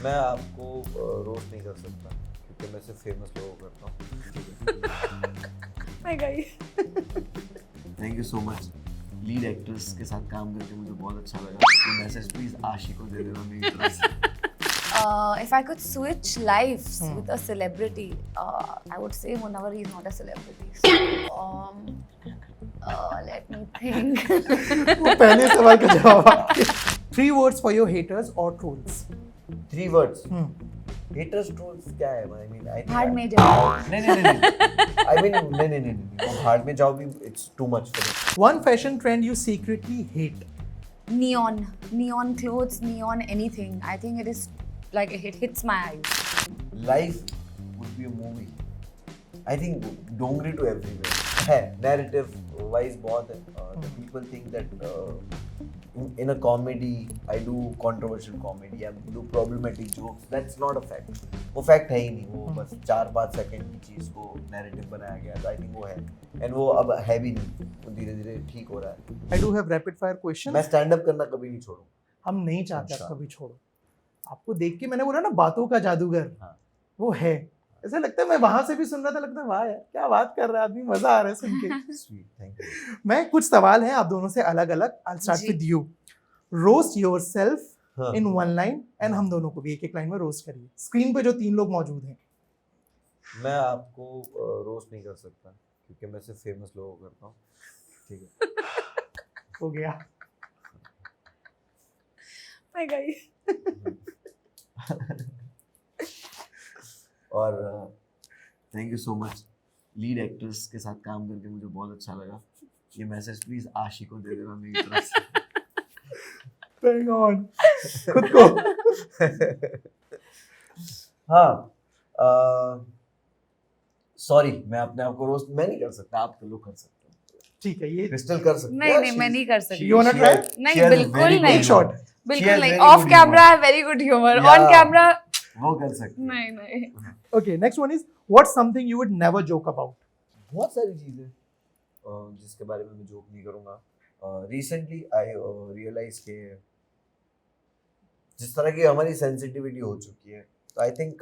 मैं आपको रोस्ट नहीं कर सकता क्योंकि मैं सिर्फ फेमस लोगों को करता हूँ। मैं गई। Thank you so much. Lead actress के साथ काम करके मुझे बहुत अच्छा लगा। ये मैसेज प्लीज आशी को दे देना मेरी तरफ से। If I could switch lives with a celebrity, I would say Munawar is not a celebrity. So, let me think. वो पहले सवाल का जवाब आपके 3 words for your haters or trolls. 3 words. Haters trolls क्या है? I mean, I think भाड़ में जाओ। नहीं। I mean, नहीं। वो भाड़ में जाओ भी it's too much for me. One fashion trend you secretly hate. Neon clothes, neon anything. I think it is like it hits my eyes. Life would be a movie. I think Dongri to everywhere है narrative wise बहुत है. The people think that in a comedy I do controversial comedy, I do problematic jokes. That's not a fact. वो fact है ही नहीं. वो बस 4-5 second की चीज को narrative बनाया गया. तो I think वो है. And वो अब है भी नहीं. वो धीरे-धीरे ठीक हो रहा है. I do have rapid fire questions. मैं stand up करना कभी नहीं छोड़ूं. हम नहीं चाहते अच्छा। आप कभी छोड़ो। आपको देख के मैंने बोला ना बातों का जादूगर, हाँ। वो है। ऐसा लगता है मैं वहां से भी सुन रहा था, लगता है वाह यार क्या बात कर रहा है आदमी, मजा आ रहा है सुन के। Sweet, thank you. मैं कुछ सवाल हैं आप दोनों से अलग अलग। I'll start ji. with you. Roast yourself हाँ. in one line and हम दोनों को भी एक एक लाइन में रोस्ट करिए। स्क्रीन पे जो 3 लोग मौजूद हैं। मैं आपको रोस्ट नहीं कर सकता क्योंकि मैं सिर्फ फेमस लोगों को करता हूँ. ठीक है. हो गया। मैं गई। और thank you so much. Lead actress के साथ काम करके मुझे बहुत अच्छा लगा। ये मैसेज प्लीज आशी को दे देना मेरी तरफ से। Hang on. खुद को। हाँ, सॉरी मैं अपने आप को रोस्ट मैं नहीं कर सकता. आप तो लोग कर सकते हो. ठीक है ये क्रिस्टल कर सकते नहीं, मैं नहीं कर सकती. You wanna try? नहीं, बिल्कुल नहीं. एक शॉट। बिल्कुल नहीं. Off camera I have very good humor. Yeah. On camera वो कर सकते हैं. नहीं. Okay, next one is what's something you would never joke about? बहुत सारी चीजें जिसके बारे में मैं जोक नहीं करूँगा. रिसेंटली आई रियलाइज के जिस तरह की हमारी सेंसिटिविटी हो चुकी है, तो आई थिंक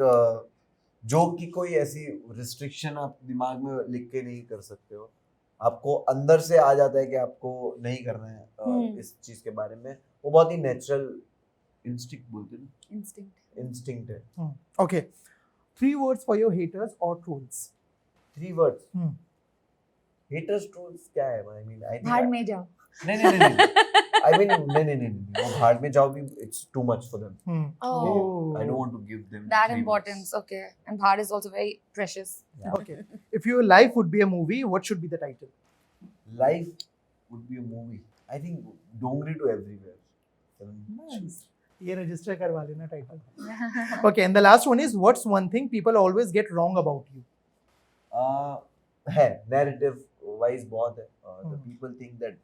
जोक की कोई ऐसी रिस्ट्रिक्शन आप दिमाग में लिख के नहीं कर सकते हो. आपको अंदर से आ जाता है कि आपको नहीं करना है इस चीज के बारे में. वो बहुत ही नेचुरल इंस्टिंक्ट बोलते हैं ना। इंस्टिंक्ट है. Okay, 3 words for your haters or trolls. 3 words. Haters trolls क्या है? I mean, I think भाड़ में जाओ। नहीं. I mean, नहीं. वो भाड़ में जाओ भी it's too much for them. Oh. I don't want to give them That 3 importance, okay. And bhar is also very precious. words. Okay, if your life would be a movie, what should be the title? Life would be a movie. I think Dongri to everywhere. Nice. ये register करवा लेना title. Okay, and the last one is what's one thing people always get wrong about you? है narrative wise बहुत है. The people think that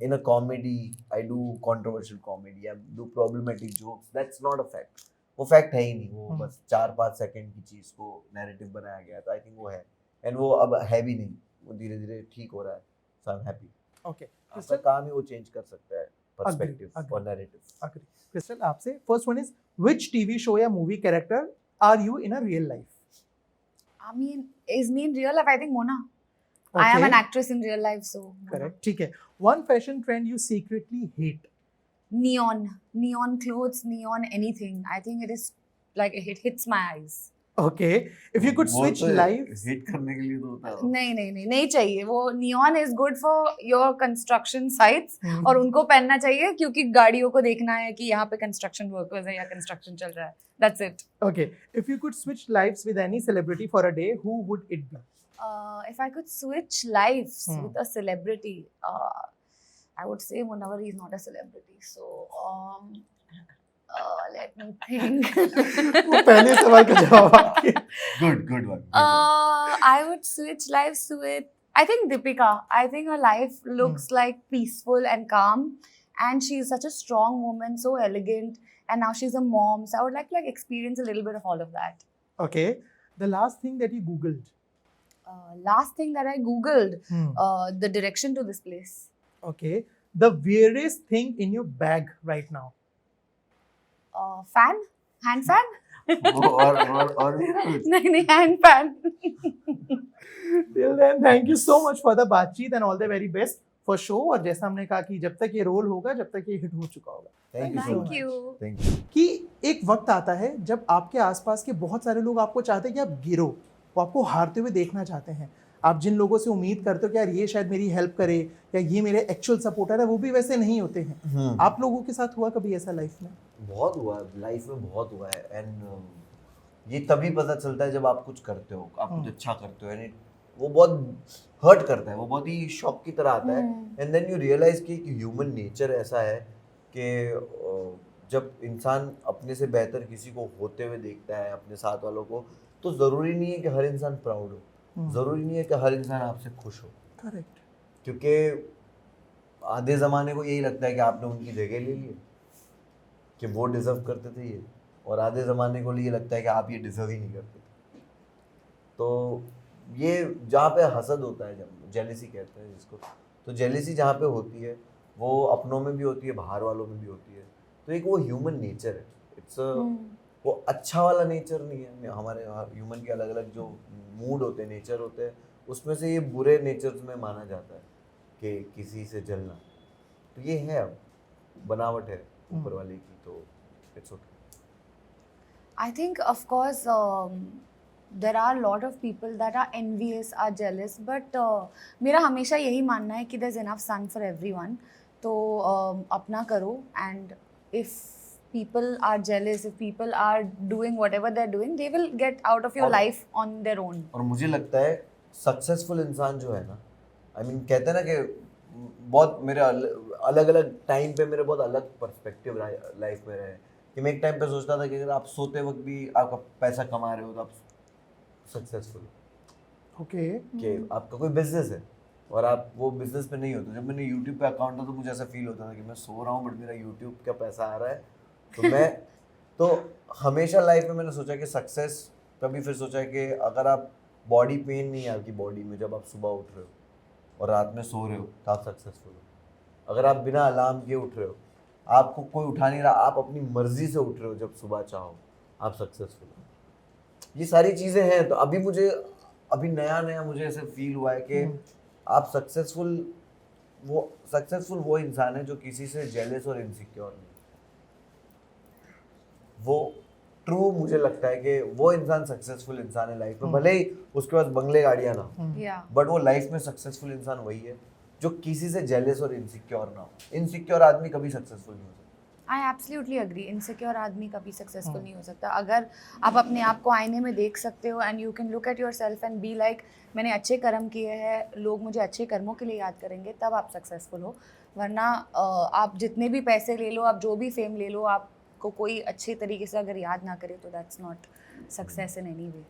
in a comedy I do controversial comedy, I do problematic jokes. That's not a fact. वो fact है ही नहीं. वो बस 4-5 second की चीज को narrative बनाया गया. तो I think वो है. And वो अब है भी नहीं. वो धीरे-धीरे ठीक हो रहा है. So I'm happy. Okay, आपका Crystal. काम ही वो चेंज कर सकता है. Perspective Agree. और narrative. Agree. Crystal, आपसे first one is which TV show या movie character are you in a real life? I mean, is me in real life? I think Mona. I am Okay. an actress in real life, so. Mona. Correct. ठीक है. One fashion trend you secretly hate. Neon clothes, neon anything. I think it is like it hits my eyes. Okay. If you could वो switch तो lives. Hit करने के लिए तो होता है। नहीं चाहिए. वो neon is good for your construction sites और उनको पहनना चाहिए क्योंकि गाड़ियों को देखना है कि यहाँ पे construction workers है या construction चल रहा है. That's it. Okay. If you could switch lives with any celebrity for a day, who would it be? If I could switch lives with a celebrity, I would say Munawar is not a celebrity. So, let me think. वो पहले सवाल का जवाब आपके। Good one. I would switch lives with, I think Deepika. I think her life looks like peaceful and calm, and she's such a strong woman, so elegant, and now she's a mom. So I would like to experience a little bit of all of that. Okay. The last thing that you googled. Last thing that I googled, the direction to this place. Okay. The weirdest thing in your bag right now. Fan, hand fan. और भी ना कुछ? नहीं, hand fan. Till then, thank you so much for the बातचीत and all the very best for show. और जैसा हमने कहा कि जब तक ये रोल होगा, जब तक ये हिट हो चुका होगा. Thank you so Thank much. you. Thank you. कि एक वक्त आता है जब आपके आसपास के बहुत सारे लोग आपको चाहते हैं कि आप गिरो, वो आपको हारते हुए देखना चाहते हैं. आप जिन लोगों से उम्मीद करते हो कि यार ये शायद मेरी हेल्प करे या ये मेरे एक्चुअल सपोर्टर है, वो भी वैसे नहीं होते हैं. आप लोगों के साथ हुआ कभी ऐसा लाइफ में? बहुत हुआ है, लाइफ में बहुत हुआ है. एंड ये तभी पता चलता है जब आप कुछ करते हो, आप कुछ अच्छा करते हो, एंड वो बहुत हर्ट करता है, वो बहुत ही शॉक की तरह आता है. एंड देन यू रियलाइज कि ह्यूमन नेचर ऐसा है कि जब इंसान अपने से बेहतर किसी को होते हुए देखता है, अपने साथ वालों को, तो ज़रूरी नहीं है कि हर इंसान प्राउड हो, ज़रूरी नहीं है कि हर इंसान आपसे खुश हो. करेक्ट. क्योंकि आधे ज़माने को यही लगता है कि आपने उनकी जगह ले ली, कि वो डिज़र्व करते थे ये, और आधे ज़माने को ये लगता है कि आप ये डिज़र्व ही नहीं करते थे. तो ये जहाँ पे हसद होता है, जब जेलिसी कहते हैं जिसको, तो जेलिसी जहाँ पे होती है वो अपनों में भी होती है, बाहर वालों में भी होती है. तो एक वो ह्यूमन नेचर है. इट्स वो अच्छा वाला नेचर नहीं है. हमारे ह्यूमन के अलग अलग जो मूड होते हैं, नेचर होते हैं, उसमें से ये बुरे नेचर्स में माना जाता है कि किसी से जलना. तो ये है, अब बनावट है ऊपर वाले की, तो it's okay. I think, of course, there are a lot of people that are envious, are jealous, but मेरा हमेशा यही मानना है कि there's enough sun for everyone. तो अपना करो, and if people are jealous, if people are doing whatever they're doing, they will get out of your और- life on their own. और मुझे लगता है सक्सेसफुल इंसान जो है ना, आई मीन कहते हैं ना कि बहुत मेरे अलग अलग टाइम पे मेरे बहुत अलग पर्सपेक्टिव लाइफ में रहे. कि मैं एक टाइम पे सोचता था कि अगर आप सोते वक्त भी आपका पैसा कमा रहे हो तो आप सक्सेसफुल हो. ओके. कि आपका कोई बिजनेस है और आप वो बिजनेस पे नहीं होते. जब मैंने यूट्यूब पे अकाउंट था तो मुझे ऐसा फील होता था कि मैं सो रहा हूँ बट मेरा यूट्यूब का पैसा आ रहा है. तो मैं तो हमेशा लाइफ में मैंने सोचा कि सक्सेस, कभी फिर सोचा कि अगर आप बॉडी पेन नहीं है आपकी बॉडी में जब आप सुबह उठ रहे हो और रात में सो रहे हो तो आप सक्सेसफुल हो. अगर आप बिना अलार्म के उठ रहे हो, आपको कोई उठा नहीं रहा, आप अपनी मर्जी से उठ रहे हो जब सुबह चाहो, आप सक्सेसफुल हो. ये सारी चीज़ें हैं. तो अभी नया मुझे ऐसे फील हुआ है कि आप सक्सेसफुल वो इंसान है जो किसी से जेलस और इनसिक्योर नहीं. वो ट्रू मुझे लगता है कि वो इंसान सक्सेसफुल इंसान है लाइफ में, भले ही उसके पास बंगले गाड़ियाँ ना हो, Yeah. बट वो लाइफ में सक्सेसफुल इंसान वही है जो किसी से जेलस और इनसिक्योर ना हो. इनसिक्योर आदमी कभी सक्सेसफुल नहीं हो सकता. I absolutely agree. इनसिक्योर आदमी कभी सक्सेसफुल नहीं हो सकता. अगर आप अपने आप को आईने में देख सकते हो and you can look at your self and be like मैंने अच्छे कर्म किए हैं, लोग मुझे अच्छे कर्मों के लिए याद करेंगे, तब आप सक्सेसफुल हो. वरना आप जितने भी पैसे ले लो, आप जो भी फेम ले लो, आपको कोई अच्छे तरीके से अगर याद ना करे तो that's not success in any way.